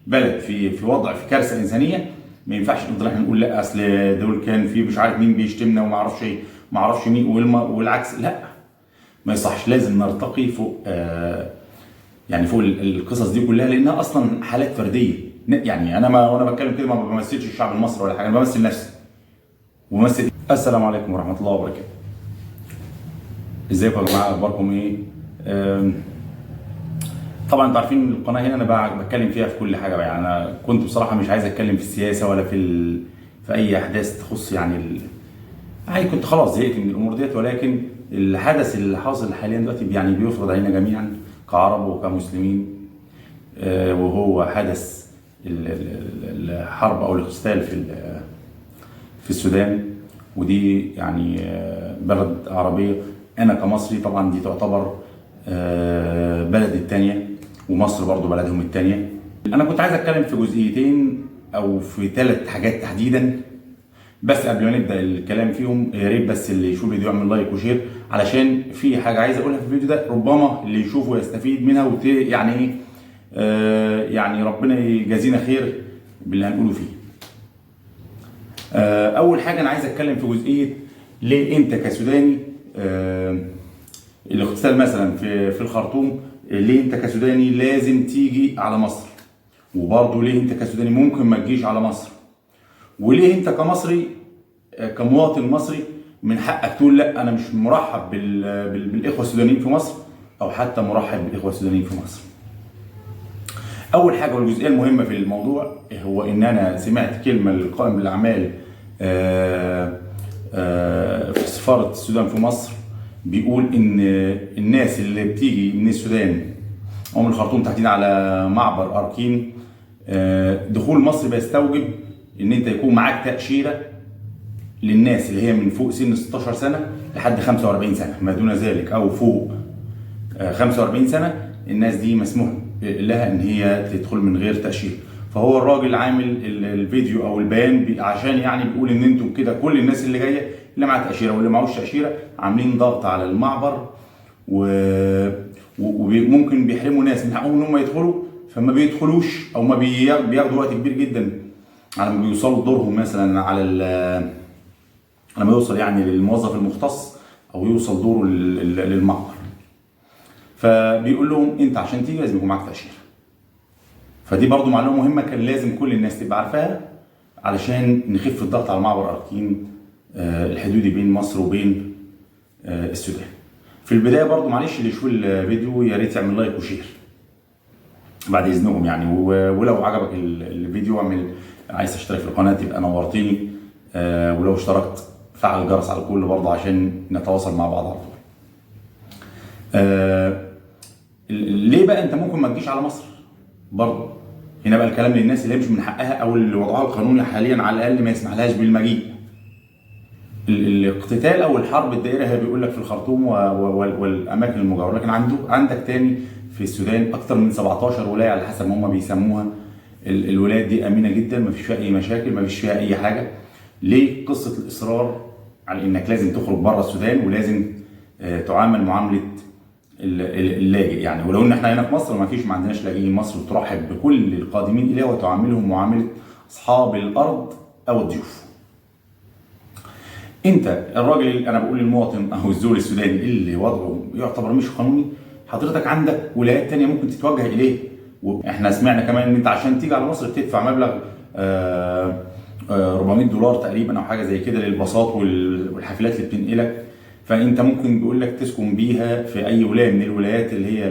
بلد في وضع في كارثه انسانيه، ما ينفعش نفضل احنا نقول لا اصل دول كان في مش عارف مين بيشتمنا وما اعرفش ايه ما اعرفش مين والعكس. لا، ما يصحش. لازم نرتقي فوق يعني فوق القصص دي كلها، لانها اصلا حالات فرديه. يعني انا ما وانا بتكلم كده ما بمثلش الشعب المصري ولا حاجه، انا بمثل نفسي وبمثل. السلام عليكم ورحمه الله وبركاته. ازيكم يا جماعه؟ اخباركم ايه؟ طبعا انتوا عارفين القناه هنا انا بتكلم فيها في كل حاجه. يعني انا كنت بصراحه مش عايز اتكلم في السياسه ولا في اي احداث تخص يعني كنت خلاص زهقت من الامور ديت. ولكن الحدث اللي حاصل حاليا دلوقتي يعني بيفرض علينا جميعا كعرب وكمسلمين، وهو حدث الحرب او الاغتيال في السودان. ودي يعني بلد عربيه. انا كمصري طبعا دي تعتبر بلدي الثانيه، ومصر برضو بلدهم الثانيه. انا كنت عايز اتكلم في جزئيتين او في 3 حاجات تحديدا، بس قبل ما نبدا الكلام فيهم يا ريت بس اللي يشوف الفيديو يعمل لايك وشير، علشان في حاجه عايز اقولها في الفيديو ده ربما اللي يشوفه يستفيد منها يعني ايه يعني ربنا يجازينا خير باللي هنقوله فيه. اول حاجه انا عايز اتكلم في جزئيه ليه انت كسوداني الاغتيال مثلا في الخرطوم، ليه انت كسوداني لازم تيجي على مصر، وبرضه ليه انت كسوداني ممكن ما تجيش على مصر، وليه انت كمصري كمواطن مصري من حقك تقول لا انا مش مرحب بالاخوه السودانيين في مصر، او حتى مرحب بالاخوه السودانيين في مصر. اول حاجه والجزئيه المهمه في الموضوع هو ان انا سمعت كلمه للقائم بالاعمال في سفاره السودان في مصر، بيقول ان الناس اللي بتيجي من السودان او من الخرطوم تحديدا على معبر اركين، دخول مصر بيستوجب ان انت يكون معاك تاشيره للناس اللي هي من فوق سن 16 سنه لحد 45 سنه، ما دون ذلك او فوق 45 سنه الناس دي مسموح لها ان هي تدخل من غير تاشيره. فهو الراجل عامل الفيديو او البيان عشان يعني بيقول ان انتم كده كل الناس اللي جايه اللي معاها تاشيره واللي معهوش تاشيره عاملين ضغط على المعبر، وممكن بيحرموا ناس من حقهم ان هم يدخلوا، فما بيدخلوش او ما بياخدوا وقت كبير جدا على ما بيوصلوا دورهم مثلا لما يوصل يعني للموظف المختص او يوصل دوره للمعبر. فبيقول لهم انت عشان تيجي لازم يكون معاك تاشيره. فدي برضو معلومه مهمه كان لازم كل الناس تبقى عارفاها علشان نخف الضغط على معبر اركين الحدودي بين مصر وبين السودان. في البدايه برضو معلش اللي يشوف الفيديو يا ريت يعمل لايك وشير بعد اذنكم يعني، ولو عجبك الفيديو عايز تشترك في القناه تبقى نورتني، ولو اشتركت فعل الجرس على الكل برضه عشان نتواصل مع بعض على طول. ليه بقى انت ممكن ما تجيش على مصر؟ برضه هنا بقى الكلام للناس اللي هي مش من حقها او اللي وضعها القانوني حاليا على الاقل ما يسمحلهاش بالمجيء. الاقتتال او الحرب الدائره هي بيقول لك في الخرطوم والاماكن المجاوره، لكن عندك تاني في السودان اكتر من 17 ولايه على حسب ما هم بيسموها. الولايات دي امنه جدا، ما فيش فيها اي مشاكل، ما فيش فيها اي حاجه. ليه قصه الاصرار على انك لازم تخرج بره السودان ولازم تعامل معامله اللاجئ يعني؟ ولو ان احنا هنا في مصر ما عندناش لاجئين، مصر ترحب بكل القادمين اليها وتعاملهم معامله اصحاب الارض او الضيوف. انت الراجل، انا بقول للمواطن او الزول السوداني اللي وضعه يعتبر مش قانوني، حضرتك عندك ولايات تانية ممكن تتوجه اليه. واحنا سمعنا كمان ان انت عشان تيجي على مصر بتدفع مبلغ $400 تقريبا او حاجه زي كده للباصات والحافلات اللي بتنقلك. فانت ممكن بيقول لك تسكن بيها في اي ولايه من الولايات اللي هي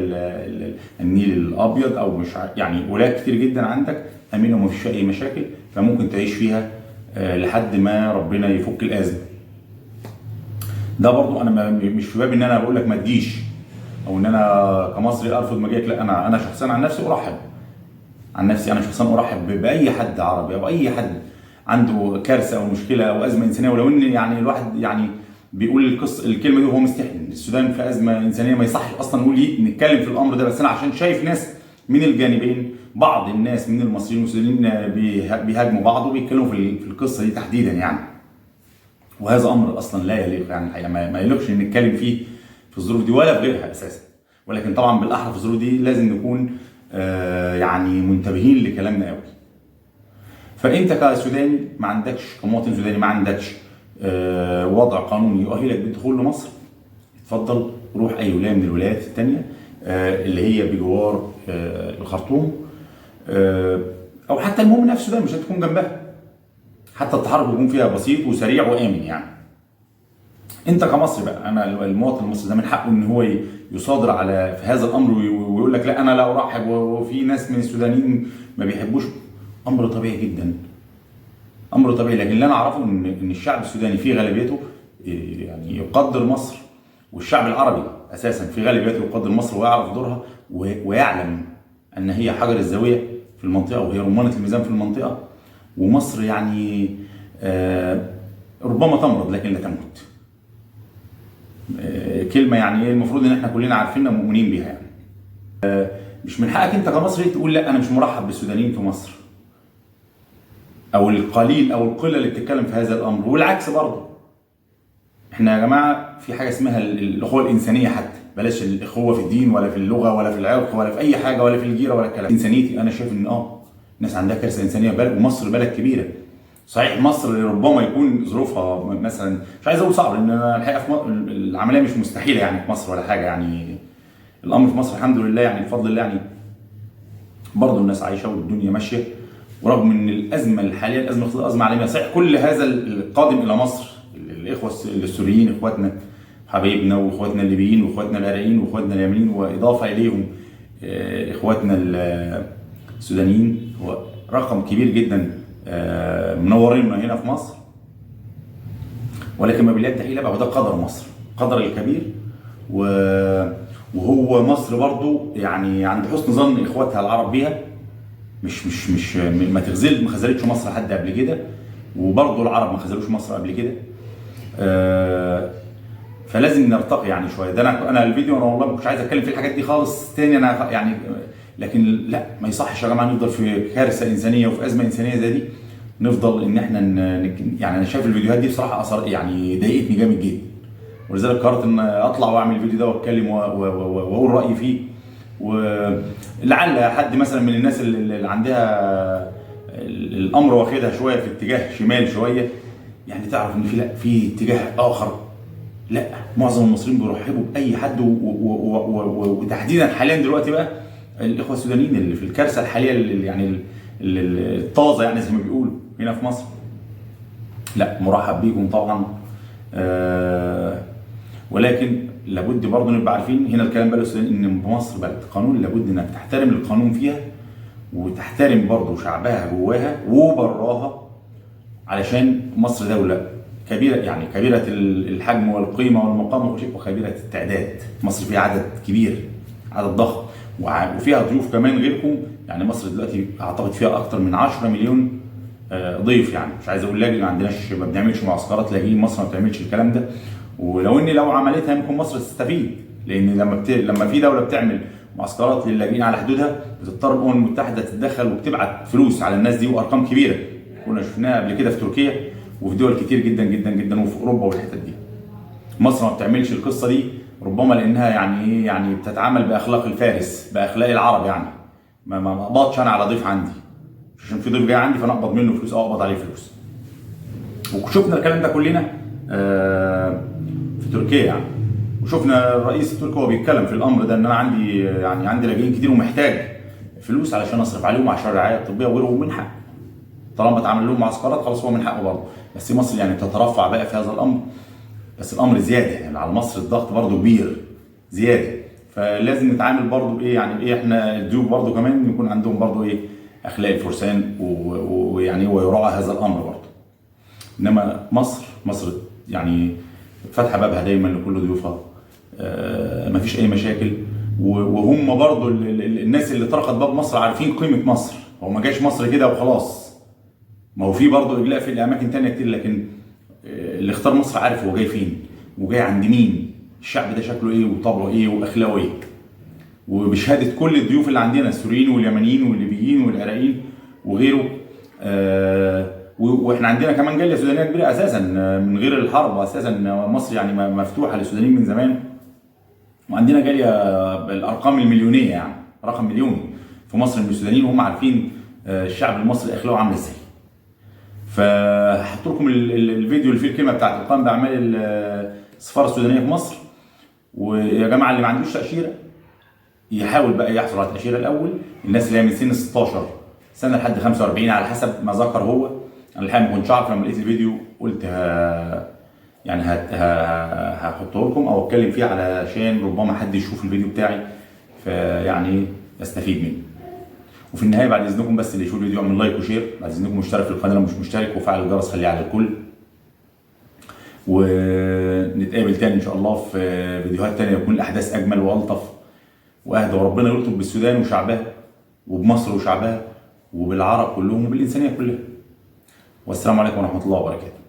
النيل الابيض او مش يعني ولايات كتير جدا عندك امنه وما فيش اي مشاكل، فممكن تعيش فيها لحد ما ربنا يفك الازمه. ده برضو انا مش في باب ان انا بقول لك ما تجيش او ان انا كمصري ارفض مجيئك، لا انا شخصيا عن نفسي ارحب. انا شخصيا ارحب باي حد عربي او اي حد عنده كارثه او مشكله او ازمه انسانيه. ولو ان يعني الواحد يعني بيقول الكلمه دي وهو مستحي، السودان في ازمه انسانيه ما يصحش اصلا نقول نتكلم في الامر ده، بس انا عشان شايف ناس من الجانبين، بعض الناس من المصريين والسودانيين بيهاجموا بعض وبيتكلموا في القصه دي تحديدا يعني. وهذا امر اصلا لا يليق يعني الحقيقه، ما يليقش ان نتكلم فيه في الظروف دي ولا في غيرها اساسا. ولكن طبعا بالاحرى في الظروف دي لازم نكون يعني منتبهين لكلامنا قوي. فانت كسوداني ما عندكش، كمواطن سوداني ما عندكش وضع قانوني يؤهلك بالدخول لمصر، اتفضل روح اي ولايه من الولايات الثانيه اللي هي بجوار الخرطوم، او حتى المهم نفسه ده مش هتكون جنبها، حتى التحرك بيكون فيها بسيط وسريع وامن يعني. انت كمصري بقى، انا المواطن المصري ده من حقه ان هو يصادر على في هذا الامر ويقول لك لا انا لا ارحب، وفي ناس من السودانيين ما بيحبوش. امر طبيعي جدا، امر طبيعي. لكن اللي انا اعرفه ان الشعب السوداني في غالبيته يعني يقدر مصر، والشعب العربي اساسا في غالبيته يقدر مصر ويعرف دورها ويعلم ان هي حجر الزاويه في المنطقه وهي رمانه الميزان في المنطقه. ومصر يعني ربما تمرض لكن لا تموت. كلمه يعني ايه المفروض ان احنا كلنا عارفينها ومؤمنين بيها يعني. مش من حقك انت كمصري تقول لا انا مش مرحب بالسودانيين في مصر، او القليل او القله اللي بتتكلم في هذا الامر. والعكس برضه، احنا يا جماعه في حاجه اسمها الاخوه الانسانيه، حتى بلاش الاخوه في الدين ولا في اللغه ولا في العرق ولا في اي حاجه ولا في الجيره ولا الكلام. انسانيتي انا شايف ان الناس عندها كارثه انسانيه، ومصر بلد كبيره. صحيح مصر ربما يكون ظروفها مثلا مش عايز اقول صعب، لان انا الحقيقه في العمليه مش مستحيله يعني في مصر ولا حاجه يعني. الامر في مصر الحمد لله يعني بفضل الله يعني برضه الناس عايشه والدنيا ماشيه. ورغم ان الازمه الحاليه ازمه عالميه، صحيح كل هذا القادم الى مصر الاخوه السوريين اخواتنا حبايبنا، واخواتنا الليبيين، واخواتنا العراقيين، واخواتنا اليمنيين، واضافه اليهم اخواتنا السودانيين، هو رقم كبير جدا منوريننا هنا في مصر. ولكن ما بالله التحية بقى، وده قدر مصر، قدر الكبير. وهو مصر برضو يعني عند حسن ظن اخواتها العرب بيها، مش ما خذلتش مصر حد قبل كده، وبرضو العرب ما خذلوش مصر قبل كده. فلازم نرتقي يعني شويه. ده انا الفيديو انا والله ما كنتش عايز اتكلم في الحاجات دي خالص تاني انا يعني، لكن لا ما يصحش يا جماعه نفضل في كارثه انسانيه وفي ازمه انسانيه زي دي نفضل ان احنا يعني انا شايف الفيديوهات دي بصراحه اثر يعني ضايقتني جامد جدا، ولذلك قررت ان اطلع واعمل الفيديو ده واتكلم واقول رايي فيه. ولعل حد مثلا من الناس اللي عندها الامر واخدها شويه في اتجاه شمال شويه يعني تعرف ان في اتجاه اخر. لا، معظم المصريين بيرحبوا باي حد، وتحديدا حاليا دلوقتي بقى الاخوه السودانيين اللي في الكارثه الحاليه اللي يعني الطازه يعني زي ما بيقولوا هنا في مصر، لا مرحب بيكم طبعا. ولكن لابد برضه نبقى عارفين هنا الكلام بقى السودانيين ان مصر بلد قانون، لابد انك تحترم القانون فيها وتحترم برضه شعبها جواها وبراها، علشان مصر دوله كبيره يعني كبيره الحجم والقيمه والمقام وكل شيء، وكبيره التعداد. مصر فيها عدد كبير، عدد ضخم، وفيها ضيوف كمان غيركم. يعني مصر دلوقتي اعتقد فيها اكتر من 10 مليون ضيف. يعني مش عايز اقول لاجئ، ما بنعملش معسكرات لاجئين، مصر ما بتعملش الكلام ده. لو عملتها ممكن مصر تستفيد، لان لما في دوله بتعمل معسكرات للاجئين على حدودها بتضطر الامم المتحده تتدخل وبتبعت فلوس على الناس دي وارقام كبيره. كنا شفناها قبل كده في تركيا وفي دول كتير جدا جدا جدا وفي اوروبا والحتت دي. مصر ما بتعملش القصه دي ربما لانها يعني بتتعامل باخلاق الفارس، باخلاق العرب. يعني ما اقبضش انا على ضيف عندي، عشان في ضيف جاي عندي فانا اقبض منه فلوس او اقبض عليه فلوس. وشفنا الكلام ده كلنا في تركيا يعني. وشفنا الرئيس التركي وهو بيتكلم في الامر ده ان انا عندي لاجئين كتير ومحتاج فلوس علشان اصرف عليهم عشان الرعايه الطبيه وغيره، من حقه طالما اتعمل لهم معسكرات خلاص هو من حقه برضه. بس مصر يعني بتترفع بقى في هذا الامر، بس الامر زياده يعني على مصر، الضغط برضه كبير زياده. فلازم نتعامل برضه بايه يعني احنا الضيوف برضه كمان يكون عندهم برضه اخلاق الفرسان ويعني ويراعى هذا الامر برضه. انما مصر يعني فاتحه بابها دايما لكل ضيوفها، مفيش اي مشاكل. وهم برضه الناس اللي طرقت باب مصر عارفين قيمه مصر. هو ما جاش مصر كده وخلاص، ما هو في برضه اجلاء في اماكن ثانيه كتير، لكن اللي اختار مصر عارف هو جاي فين وجاي عند مين، الشعب ده شكله ايه وطبعه ايه واخلاقه ايه. وبشهاده كل الضيوف اللي عندنا السوريين واليمنيين والليبيين والعراقيين وغيره. واحنا عندنا كمان جاليه سودانيه كبيره اساسا من غير الحرب، اساسا مصر يعني مفتوحه للسودانيين من زمان، وعندنا جاليه بالارقام المليونيه يعني رقم مليوني. في مصر من السودانيين، وهم عارفين الشعب المصري اخلاقه عامله ازاي. فهحط لكم الفيديو اللي فيه الكلمه بتاعت القائم باعمال السفاره السودانيه في مصر. ويا جماعه اللي ما عندوش تاشيره يحاول بقى يحصل على التاشيره الاول. الناس اللي هي من سن 16 سنه لحد 45 على حسب ما ذكر هو. انا الحقيقه ما كنتش عارف، لما لقيت الفيديو قلت يعني هحطه لكم او اتكلم فيه علشان ربما حد يشوف الفيديو بتاعي فيعني يستفيد منه. وفي النهايه بعد اذنكم بس اللي يشوف الفيديو يعمل لايك وشير، بعد اذنكم اشترك في القناه لو مش مشترك، وفعل الجرس خليه على الكل. ونتقابل تاني ان شاء الله في فيديوهات تانيه يكون الاحداث اجمل والطف واهدى، وربنا يلطف بالسودان وشعبها وبمصر وشعبها وبالعرب كلهم وبالانسانيه كلها. والسلام عليكم ورحمه الله وبركاته.